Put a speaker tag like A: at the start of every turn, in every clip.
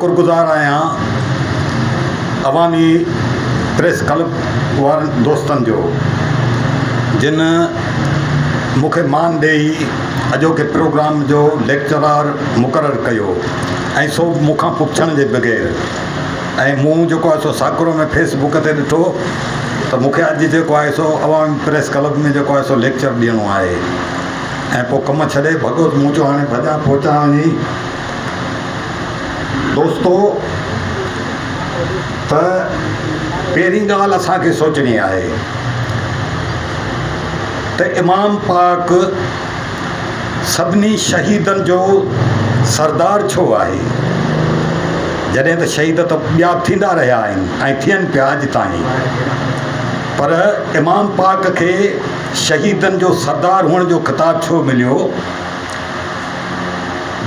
A: शुक्रगुज़ार आहियां अवामी प्रेस क्लब वारनि दोस्तनि जो जिन मूंखे मान ॾेई अॼोके प्रोग्राम जो लेक्चरार मुक़ररु कयो ऐं सो मूंखां पुछण जे बग़ैर। ऐं मूं जेको आहे सो साकिरो में फेसबुक ते ॾिठो त मूंखे अॼु जेको आहे सो अवामी प्रेस क्लब में जेको आहे सो लेक्चर ॾियणो आहे ऐं पोइ कमु छॾे भॻो मूं चयो हाणे भॼा पहुचा वञी। दोस्तो त पहिरीं ॻाल्हि असांखे सोचणी आहे त इमाम पाक सभिनी शहीदनि जो सरदार छो आहे। जॾहिं त शहीद त ॿिया थींदा रहिया आहिनि ऐं थियनि पिया अॼु ताईं, पर इमाम पाक खे शहीदनि जो सरदार हुअण जो ख़िताबु छो मिलियो।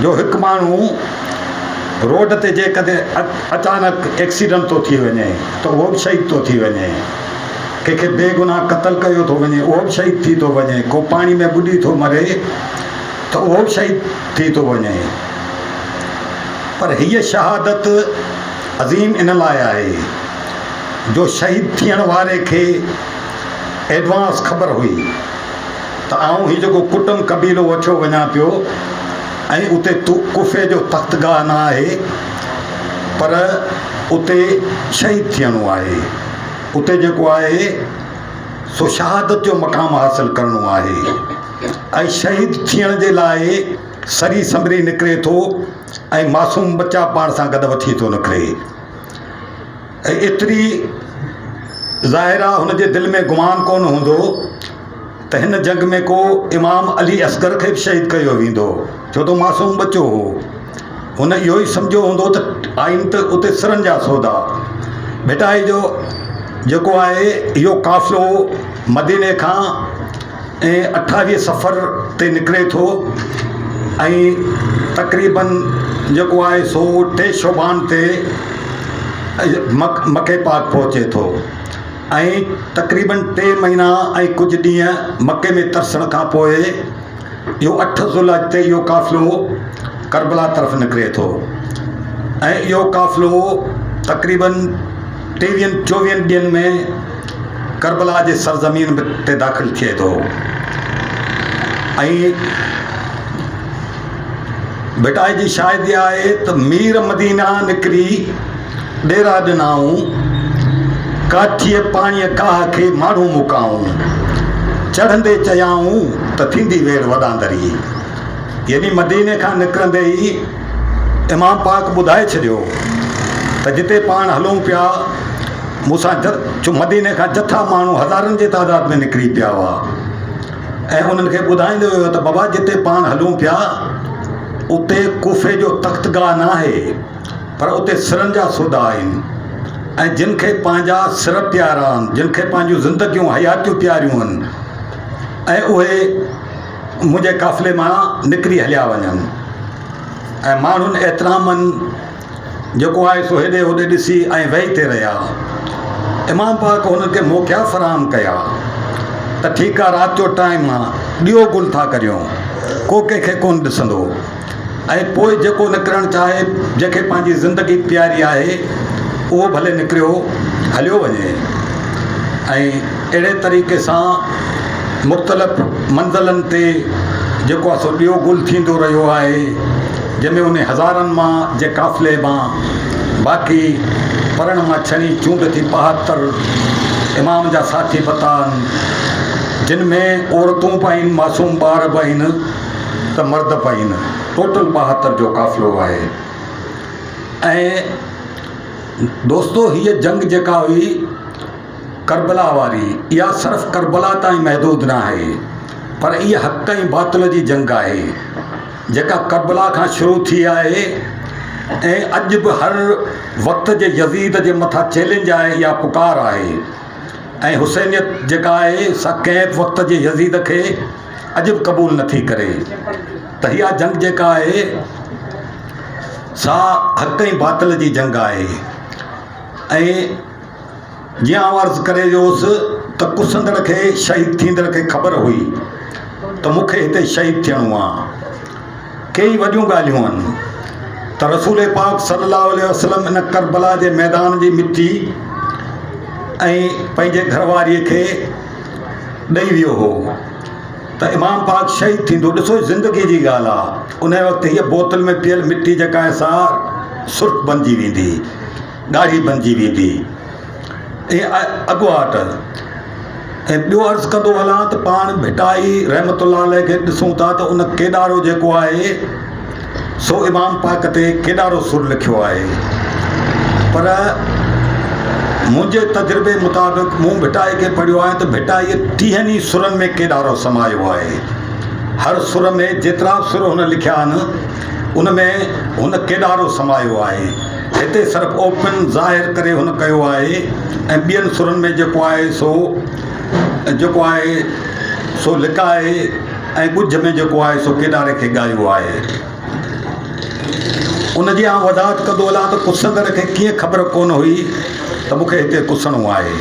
A: जो हिकु माण्हू रोड ते जेकॾहिं अचानक एक्सीडेंट थो थी वञे त उहो बि शहीद थो थी वञे, कंहिंखे बेगुनाह क़तल कयो थो वञे उहो बि शहीद थी थो वञे, को पाणी में ॿुॾी थो मरे त उहो बि शहीद थी थो वञे। पर हीअ शहादत अज़ीम इन लाइ आहे जो शहीद थियण वारे खे एडवांस ख़बर हुई त आऊं हीउ जेको कुटुंब कबीलो वठियो वञा पियो ऐं उते कुफ़े जो तख़्तगाह न आहे, पर उते शहीद थियणो आहे, उते जेको आहे सो शहादत जो मक़ाम हासिलु करिणो आहे। ऐं शहीद थियण जे लाइ सरी संभरी निकिरे थो ऐं मासूम बच्चा पाण सां गॾु वठी थो निकिरे। ऐं एतिरी ज़ाहिर आहे हुनजे दिलि में गुमान कोन हूंदो त हिन जंग में को इमाम अली असगर खे बि शहीद कयो वेंदो, छो त मासूम बच्चो हो। हुन इहो ई सम्झो हूंदो त आइन त उते सिरनि जा सौदा। बेटा जो जेको आहे इहो काफ़िलो मदीने खां ऐं 28 सफ़र ते निकिरे थो ऐं तक़रीबन जेको आहे सो 3 शोबान ते मके पाक पहुचे थो ऐं तक़रीबन 3 महीना ऐं कुझु ॾींहं मके में तरसण खां पोइ इहो 8 ज़ुल्हज ते इहो काफ़िलो करबला तरफ़ निकिरे थो ऐं इहो काफ़िलो तक़रीबन 23-24 ॾींहंनि में करबला जे सरज़मीन ते दाख़िल थिए थो। ऐं बेटा जी शायदि आहे त मीर मदीना निकिरी ॾेरा ॾिनाऊं, काठीअ पाणीअ काह खे माण्हू मुकाऊं, चढ़ंदे चयाऊं त थींदी वेड़ वॾांदरी। यानी मदीने खां निकिरंदे ई इमाम पाक ॿुधाए छॾियो त जिते पाण हलूं पिया मूंसां मदीने खां जथा माण्हू हज़ारनि जे तादाद में निकिरी पिया हुआ ऐं उन्हनि खे ॿुधाईंदो हुयो त बाबा जिते पाण हलूं पिया उते कुफ़े जो तख़्तगाह न आहे, पर उते सिरनि जा सौदा आहिनि ऐं जिन खे पंहिंजा सिर प्यारा आहिनि, जिन खे पंहिंजूं ज़िंदगियूं हयातियूं प्यारियूं आहिनि ऐं उहे मुंहिंजे काफ़िले मां निकिरी हलिया वञनि। ऐं माण्हुनि एतिरामनि जेको आहे सो हेॾे होॾे ॾिसी ऐं वेही ते रहिया। इमाम पाक हुननि खे मौक़िया फ़राहम कया त ठीकु आहे, राति जो टाइम आहे, ॾियो गुल था करियूं, को कंहिंखे कोन ॾिसंदो। ऐं पोइ जेको निकिरणु चाहे, जंहिंखे पंहिंजी ज़िंदगी प्यारी आहे उहो भले निकिरियो हलियो वञे। ऐं अहिड़े तरीक़े सां मुख़्तलिफ़ मंज़िलनि ते जेको आहे सो ॾियो गुल थींदो रहियो आहे, जंहिंमें उन हज़ारनि मां जे काफ़िले मां बाक़ी परण मां छणी चूंड थी 72 इमाम जा साथी पता आहिनि, जिन में औरतूं बि आहिनि, मासूम ॿार बि आहिनि त मर्द बि आहिनि। टोटल 72 जो काफ़िलो आहे। ऐं दोस्तो हीअ जंग जेका हुई करबला वारी, इहा सिर्फ़ु करबला ताईं महदूद न आहे, पर इहा हक़ ऐं बातिल जी जंग आहे जेका करबला खां शुरू थी आहे ऐं अॼु बि हर वक़्त जे यज़ीद जे मथां चैलेंज आहे, इहा पुकार आहे। ऐं हुसैनियत जेका आहे सा कंहिं वक़्त जे यज़ीद खे अॼु बि क़बूल नथी करे। त इहा जंग जेका आहे सा हक़ ऐं बातिल जी जंग आहे। ऐं जीअं आउं अर्ज़ु करे वियोसि त कुसंदड़ खे शहीद थींदड़ खे ख़बर हुई त मूंखे हिते शहीद थियणो आहे। कई वॾियूं ॻाल्हियूं आहिनि त रसूल पाक सल्लल्लाहु अलैहि वसल्लम इन करबला जे मैदान जी मिटी ऐं पंहिंजे घरवारीअ खे ॾेई वियो हो त इमाम पाक शहीद थींदो। ॾिसो ज़िंदगी जी ॻाल्हि आहे। उन वक़्तु हीअ बोतल में पियल मिटी जेका आहे सा सुर्ख बणिजी वेंदी, ॻाढ़ी बणिजी वेंदी, ऐं अॻुवाट। ऐं ॿियो अर्ज़ु कंदो हलां त पाण भिटाई रहमतुल्लाह अलैह खे ॾिसूं था त उन केॾारो जेको आहे सो इमाम पाक ते केॾारो सुर लिखियो आहे। पर मुंहिंजे तजुर्बे मुताबिक़ मूं भिटाई खे पढ़ियो आहे त भिटाईअ 30 सुरनि में केॾारो समायो आहे। हर सुर में जेतिरा सुर हुन लिखिया आहिनि उन में हुन केॾारो समायो आहे। हिते सिर्फ़ु ओपन ज़ाहिर करे हुन कयो आहे ऐं ॿियनि सुरनि में जेको आहे सो लिकाए ऐं ॻुझ में जेको आहे सो केॾारे खे ॻायो आहे। उनजी आउं वज़ाहत कंदो हलां त कुसंदड़ खे कीअं ख़बर कोन हुई त मूंखे हिते कुसणो आहे।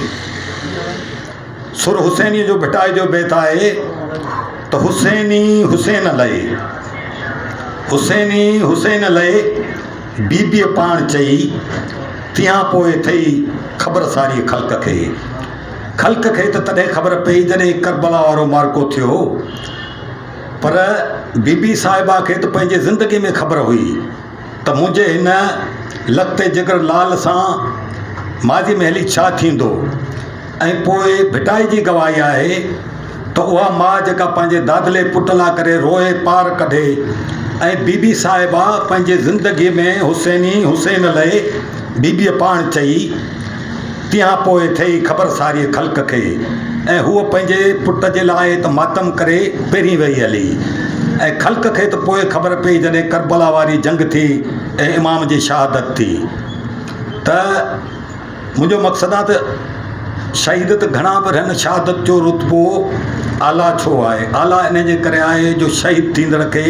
A: सुर हुसैनी जो भिटाई जो बैत आहे त हुसैनी हुसैन लहे, हुसैनी हुसैन लहे, बीबीअ पाण चई, तियां पोइ अथई ख़बर सारी ख़ल्क़ खे त तॾहिं ख़बर पई जॾहिं करबला वारो मार्को थियो। पर बीबी साहिबा खे त पंहिंजे ज़िंदगी में ख़बर हुई त मुंहिंजे हिन लखते जिगर लाल सां माज़ी में हली छा थींदो। ऐं पोइ भिटाई जी गवाही आहे त उहा माउ जेका पंहिंजे दादले पुट लाइ करे रोए पार कढे ऐं बीबी साहिबा पंहिंजे ज़िंदगीअ में हुसैनी हुसैन लहे, बीबीअ पाण चई, तियां पोइ अथई ख़बर सारी ख़ल्क़ खे। ऐं हूअ पंहिंजे पुट जे लाइ त मातम करे पहिरीं वेही हली ऐं ख़ल्क़ खे त पोइ ख़बर पई जॾहिं करबला वारी जंग थी ऐं इमाम जी शहादत थी। त मुंहिंजो मक़सदु आहे त शहीद त घणा पर हिन शहादत जो रुतबो आला छो आहे? आला इन जे करे आहे जो शहीद थींदड़ खे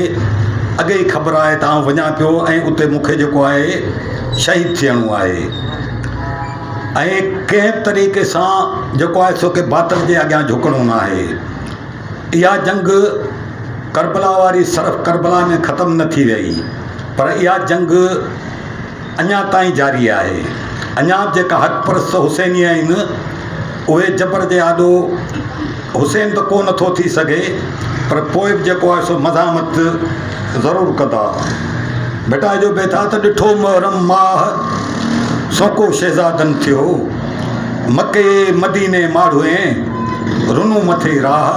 A: अॻे ई ख़बर आहे त आउं वञा पियो ऐं उते मूंखे जेको आहे शहीद थियणो आहे। ऐं कंहिं तरीक़े सां जेको आहे सो के बातिल जे अॻियां झुकणो न आहे। इहा जंग करबला वारी सिर्फ़ु करबला में ख़तमु न थी वई, पर इहा जंग अञा ताईं जारी आहे। अञा जेका हक़ परस्त हुसैनी आहिनि उहे जबर जे आॾो हुसैन त को नथो थी सघे, पर पोइ बि जेको आहे सो मज़ामत ज़रूरु कंदा। भिटाई जो बैत आहे त ॾिठो मुहरम माह सोको शहज़ादनि थियो, मके मदीने माड़ुए रुनू मथे राह,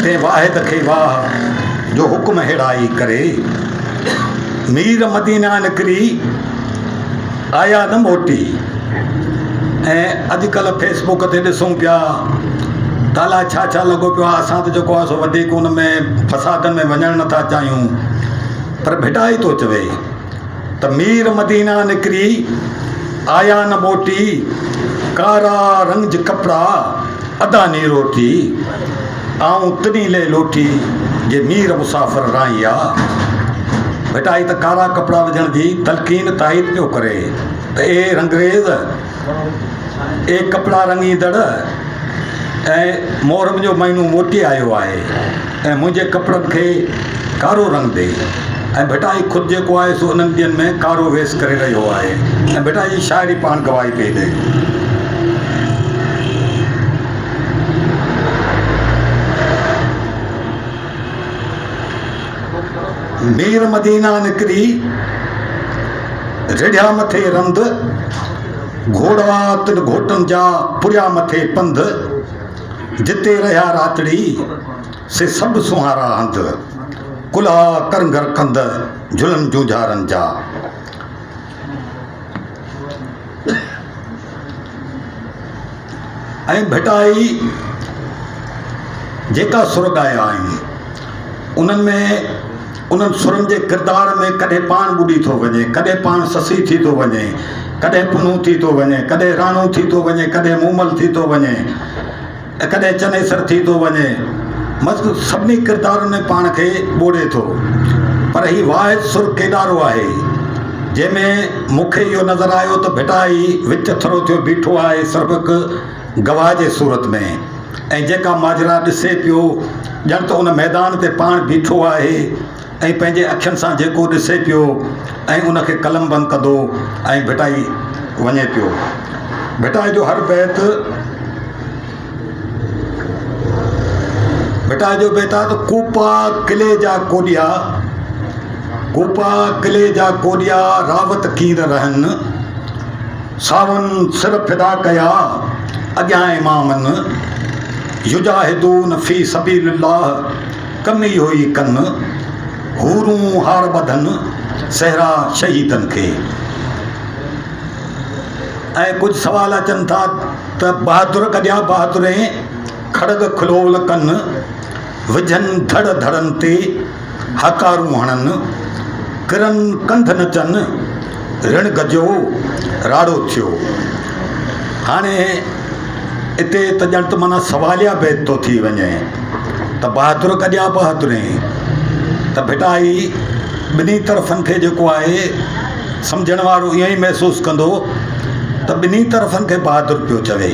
A: ते वाहिद खे वाह जो हुकुम हेड़ाई करे। मीर मदीना निकिरी आया न मोटी। ऐं अॼुकल्ह फेसबुक ते ॾिसूं पिया त अलाए छा छा लॻो पियो आहे। असां त जेको आहे सो वधीक उन में फसादनि में वञणु नथा चाहियूं, पर भिटाई थो चवे त मीर मदीना निकिरी आया न मोटी, कारा रंग कपिड़ा अदानी रोटी, आऊं तनी ले लोटी जे मीर मुसाफ़िर राई आहे। भिटाई त कारा कपिड़ा विझण जी तलक़ीन ताईद पियो करे त ए रंगरेज़, ए कपिड़ा रंगींदड़, ऐं मोहरम जो महीनो मोटी आयो आहे ऐं मुंहिंजे कपिड़नि खे कारो रंग ॾे। ऐं भिटाई ख़ुदि जेको आहे सो उन्हनि ॾींहंनि में कारो वेस करे रहियो आहे ऐं भिटाई जी शाइरी पाण गवाही पई ॾे। मीर मदीना निकिरी रिढ़िया मथे रंध, घोड़ा तिन घोटनि जा पुरिया मथे पंध, जिते रहिया रातड़ी से सभु सुहारा हंध, कुल्हा करंगर कंद झुलनि जूझारनि जा। ऐं भिटाई जेका सुर ॻाया आहिनि उन्हनि में उन्हनि सुरनि जे किरदार में कॾहिं पाण ॿुॾी थो वञे, कॾहिं पाण ससी थी थो वञे, कॾहिं पुनू थी थो वञे, कॾहिं राणो थी थो वञे, कॾहिं मूमल थी थो वञे, कॾहिं चनेसर थी थो वञे। मतिलबु सभिनी किरदारनि में पाण खे ॿोड़े थो। पर हीउ वाहिद सुर केॾारो आहे जंहिंमें मूंखे इहो नज़र आयो त भिटाई विच थरो थियो बीठो आहे सिर्फ़ु हिकु गवाह जे सूरत में, ऐं जेका माजरा ॾिसे पियो ॼण त उन मैदान ते पाण बीठो आहे ऐं पंहिंजे अखियुनि सां जेको ॾिसे पियो ऐं उनखे कलम बंदि कंदो ऐं भिटाई वञे पियो। भिटाई जो हर बैत भिटाई जो बैत आहे त कूपा किले जा कोडिया रावत कीर रहनि, सावन सिर फिदा कया अॻियां इमामनि, युजाहिदून फी सबीलिल्लाह कम इहो ई कनि, हूरूं हार ॿधनि सहरा शहीदनि खे। ऐं कुझु सवाल अचनि था त बहादुर कॾिया बहादुरें खड़ग खलोल कनि, विझनि धड़ धड़नि ते हकारूं हणनि, किरनि कंध नचनि ऋण गजो राड़ो थियो। हाणे हिते त ॼण त माना सवालिया बैत थो थी वञे त बहादुर कॾिया बहादुरें, त भिटाई ॿिन्ही तरफ़नि खे जेको आहे सम्झण वारो ईअं ई महसूसु कंदो त ॿिन्ही तरफ़नि खे बहादुर पियो चवे,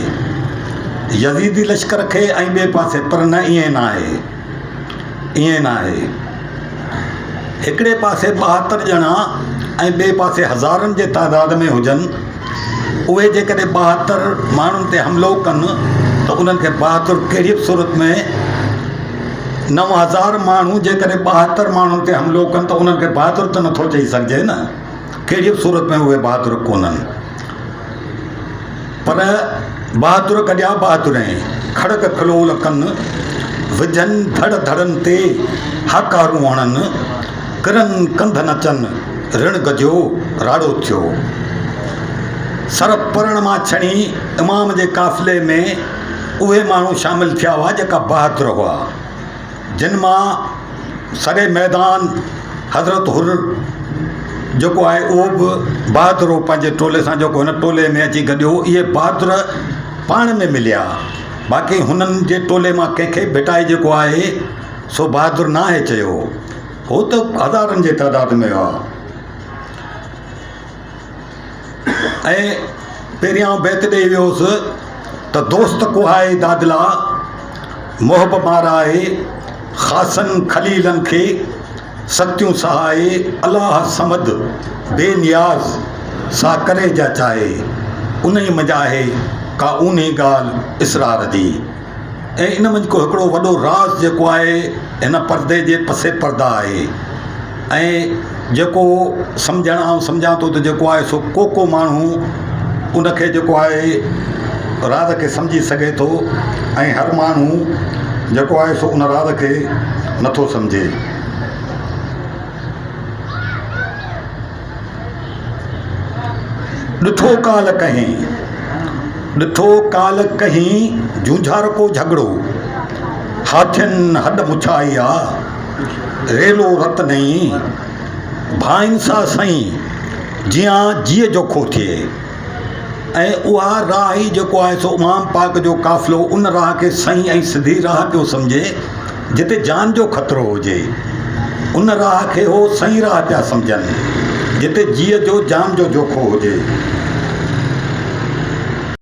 A: यज़ीदी लश्कर खे ऐं ॿिए पासे, पर न ईअं न आहे। हिकिड़े पासे 72 ॼणा ऐं ॿिए पासे हज़ारनि जे तादाद में हुजनि, उहे जेकॾहिं 72 माण्हुनि ते हमिलो कनि त उन्हनि खे बहादुर कहिड़ी बि सूरत में 9000 माण्हू जेकॾहिं 72 माण्हुनि ते हमिलो कनि त उन्हनि खे बहादुर त नथो चई सघिजे न, कहिड़ी बि सूरत में उहे बहादुर कोन्हनि। पर बहादुर कॾिया बहादुरें खड़ग खलोल कनि, विझनि धड़ धड़नि ते हकारूं हणनि, किरनि कंध नचनि ऋण गजो राड़ो थियो। सर परण मां छणी इमाम जे काफ़िले में उहे माण्हू शामिल थिया हुआ जेका बहादुर हुआ, जिन मां सॼे मैदान हज़रत हुर जेको आहे उहो बि बहादुर हो, पंहिंजे टोले सां जेको हिन टोले में अची गॾियो। इहे बहादुर पाण में मिलिया, बाक़ी हुननि जे टोले मां कंहिंखे भिटाई जेको आहे सो बहादुर न आहे चयो, हो त हज़ारनि जे तादाद में हुआ। ऐं पहिरियां बैत ॾेई वियोसि त दोस्त कुहाए दादिला मोहब माराए, ख़ासनि खलीलनि खे सतियूं सहाए, अलाह समद बेनियाज़ सा करे जा चाहे, उन ई मज़ा आहे का ऊनी ॻाल्हि इसरार जी। ऐं इन मंझि को हिकिड़ो वॾो राज़ जेको आहे हिन परदे जे पसे परदा आहे, ऐं जेको सम्झां थो त जेको आहे सो को माण्हू उनखे जेको आहे राज़ खे सम्झी सघे थो, ऐं हर माण्हू जेको आहे सो उन राज़ खे नथो सम्झे। ॾिठो काल कहीं झूझार को झगड़ो, हाथियुनि हॾ मुछाई आ, रेलो रत नहीं भाइन सां सईं जीअं जीअ जोखो थिए। ऐं उहा राह ई जेको आहे सो इमाम पाक जो काफ़िलो उन राह खे सही ऐं सिधी राह पियो सम्झे जिते जान जो ख़तरो हुजे, उन राह खे हो सही राह पिया सम्झनि जिते जीअ जो जान जो जोखो हुजे।